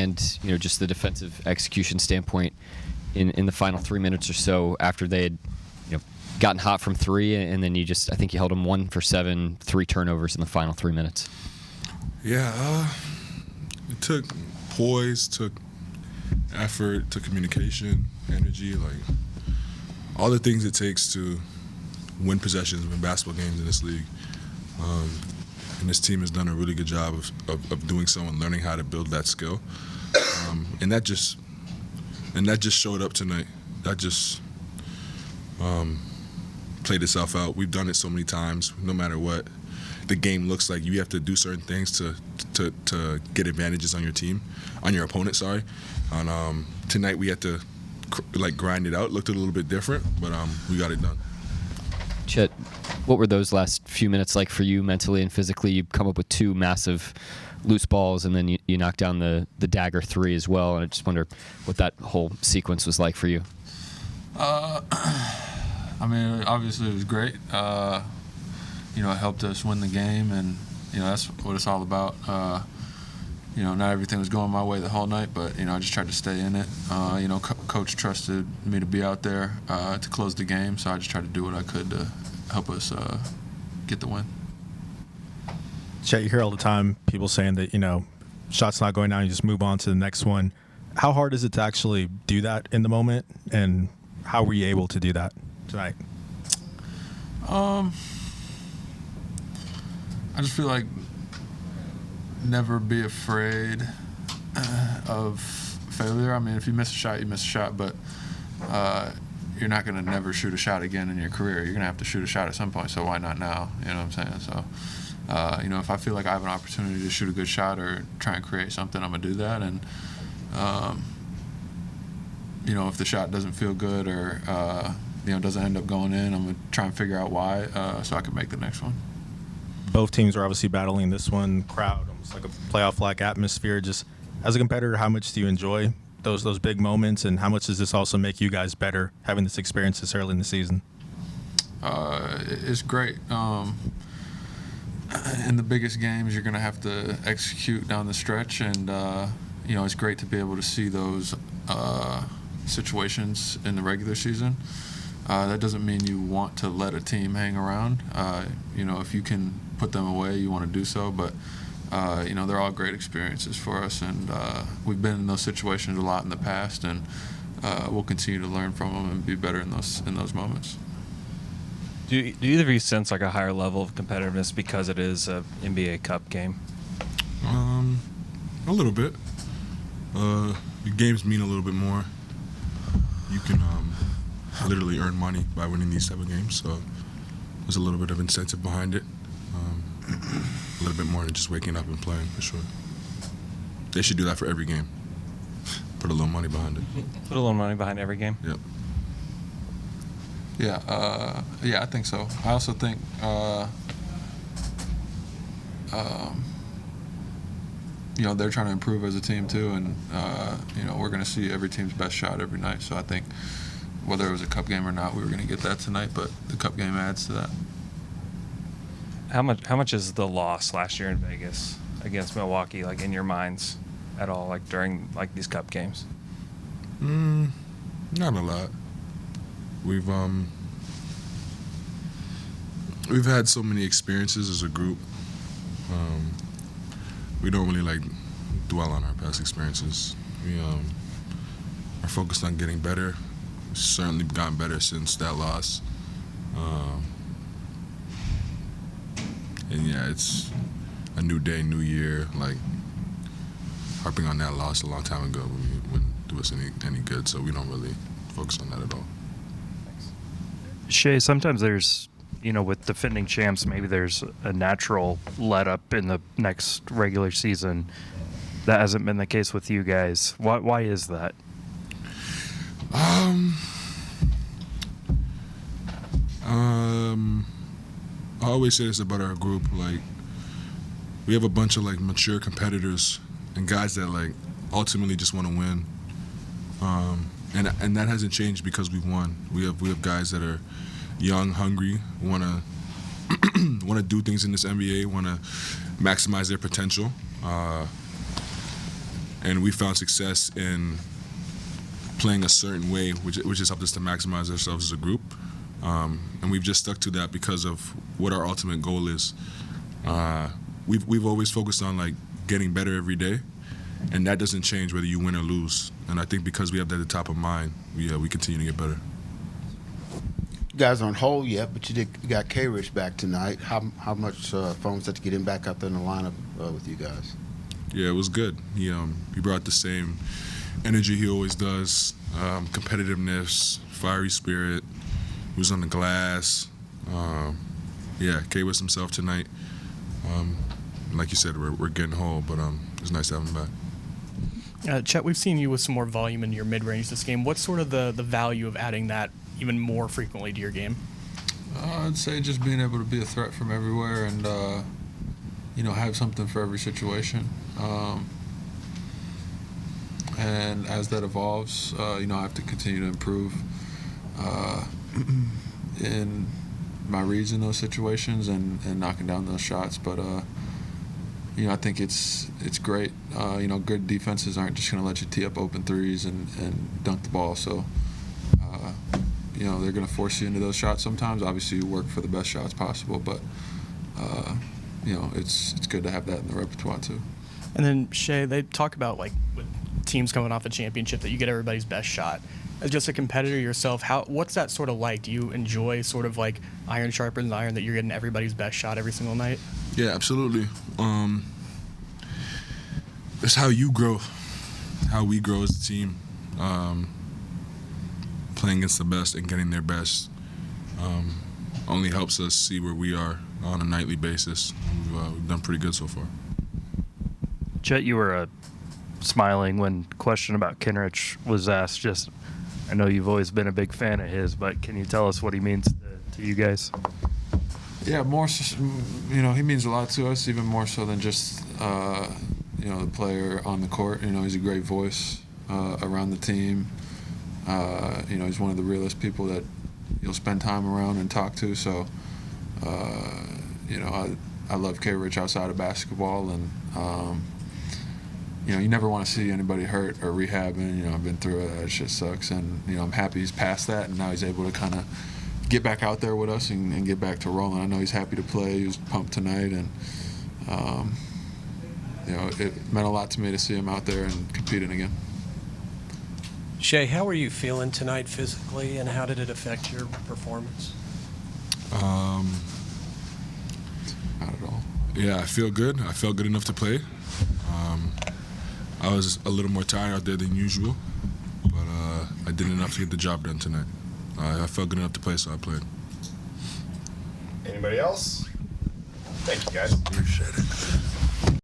and just the defensive execution standpoint in the final 3 minutes or so after they had gotten hot from three, and then I think you held them 1 for 7, 3 turnovers in the final 3 minutes. Yeah, it took poise, took effort, took communication, energy, like all the things it takes to win possessions, win basketball games in this league. And this team has done a really good job of doing so and learning how to build that skill. And that just showed up tonight. That just played itself out. We've done it so many times. No matter what the game looks like, you have to do certain things to get advantages on your team, on your opponent. Sorry. And tonight we had to grind it out. Looked a little bit different, but we got it done. Chet, what were those last few minutes like for you mentally and physically? You come up with 2 massive loose balls, and then you knock down the dagger 3 as well. And I just wonder what that whole sequence was like for you. I mean, obviously it was great. It helped us win the game, and that's what it's all about. Not everything was going my way the whole night, but I just tried to stay in it. Coach trusted me to be out there to close the game, so I just tried to do what I could to help us get the win. Chet, you hear all the time people saying that shots not going down, you just move on to the next one. How hard is it to actually do that in the moment, and how were you able to do that tonight? I just feel like never be afraid of failure. I mean, if you miss a shot, you miss a shot, but you're not going to never shoot a shot again in your career. You're going to have to shoot a shot at some point, so why not now? You know what I'm saying? So, if I feel like I have an opportunity to shoot a good shot or try and create something, I'm going to do that. And, if the shot doesn't feel good or, doesn't end up going in, I'm going to try and figure out why so I can make the next one. Both teams are obviously battling this one. Crowd, almost like a playoff-like atmosphere. Just as a competitor, how much do you enjoy those big moments, and how much does this also make you guys better having this experience this early in the season? It's great. In the biggest games, you're going to have to execute down the stretch, and it's great to be able to see those situations in the regular season. That doesn't mean you want to let a team hang around. If you can put them away, you want to do so. But, they're all great experiences for us. And we've been in those situations a lot in the past, and we'll continue to learn from them and be better in those moments. Do either of you sense like a higher level of competitiveness because it is an NBA Cup game? A little bit. The games mean a little bit more. You can literally earn money by winning these type of games, so there's a little bit of incentive behind it. A little bit more than just waking up and playing, for sure. They should do that for every game. Put a little money behind it. Put a little money behind every game? Yep. Yeah, I think so. I also think they're trying to improve as a team too, and we're going to see every team's best shot every night. So I think whether it was a cup game or not, we were going to get that tonight, but the cup game adds to that. How much is the loss last year in Vegas against Milwaukee like in your minds at all, like during like these cup games? Not a lot. We've had so many experiences as a group. We don't really dwell on our past experiences. We are focused on getting better. We've certainly gotten better since that loss. And yeah, it's a new day, new year. Harping on that loss a long time ago wouldn't do us any good, so we don't really focus on that at all. Shai, sometimes there's, with defending champs, maybe there's a natural let up in the next regular season. That hasn't been the case with you guys. Why is that? I always say this about our group. We have a bunch of mature competitors and guys that ultimately just want to win. And that hasn't changed because we've won. We have guys that are young, hungry, want to do things in this NBA, want to maximize their potential. and we found success in playing a certain way, which has helped us to maximize ourselves as a group. And we've just stuck to that because of what our ultimate goal is. We've always focused on like getting better every day, and that doesn't change whether you win or lose. And I think because we have that at the top of mind, we continue to get better. You guys aren't whole yet, but you got K-Rich back tonight. How much fun was that to get him back out there in the lineup with you guys? Yeah, it was good. He brought the same energy he always does, competitiveness, fiery spirit. He was on the glass. K was himself tonight. Like you said, we're getting whole, but it's nice to have him back. Chet, we've seen you with some more volume in your mid-range this game. What's sort of the value of adding that even more frequently to your game? I'd say just being able to be a threat from everywhere and, have something for every situation. And as that evolves, I have to continue to improve in my reads in those situations and knocking down those shots. But, I think it's great. Good defenses aren't just going to let you tee up open threes and dunk the ball. So, they're going to force you into those shots sometimes. Obviously, you work for the best shots possible, but, it's good to have that in the repertoire too. And then, Shai, they talk about, like, with teams coming off a championship, that you get everybody's best shot. As just a competitor yourself, what's that sort of like? Do you enjoy sort of like iron sharpens iron, that you're getting everybody's best shot every single night? Yeah, absolutely. It's how you grow, how we grow as a team. Playing against the best and getting their best only helps us see where we are on a nightly basis. We've done pretty good so far. Chet, you were smiling when question about Kenrich was asked. I know you've always been a big fan of his, but can you tell us what he means to you guys? Yeah, more so, he means a lot to us, even more so than just, the player on the court. He's a great voice around the team. He's one of the realest people that you'll spend time around and talk to. So, I love K-Rich outside of basketball, and, you never want to see anybody hurt or rehabbing. I've been through it. That shit sucks. And, I'm happy he's past that, and now he's able to kind of get back out there with us and get back to rolling. I know he's happy to play. He was pumped tonight, and, it meant a lot to me to see him out there and competing again. Shai, how are you feeling tonight physically, and how did it affect your performance? Not at all. Yeah, I feel good. I felt good enough to play. I was a little more tired out there than usual, but I did enough to get the job done tonight. I felt good enough to play, so I played. Anybody else? Thank you, guys. Appreciate it.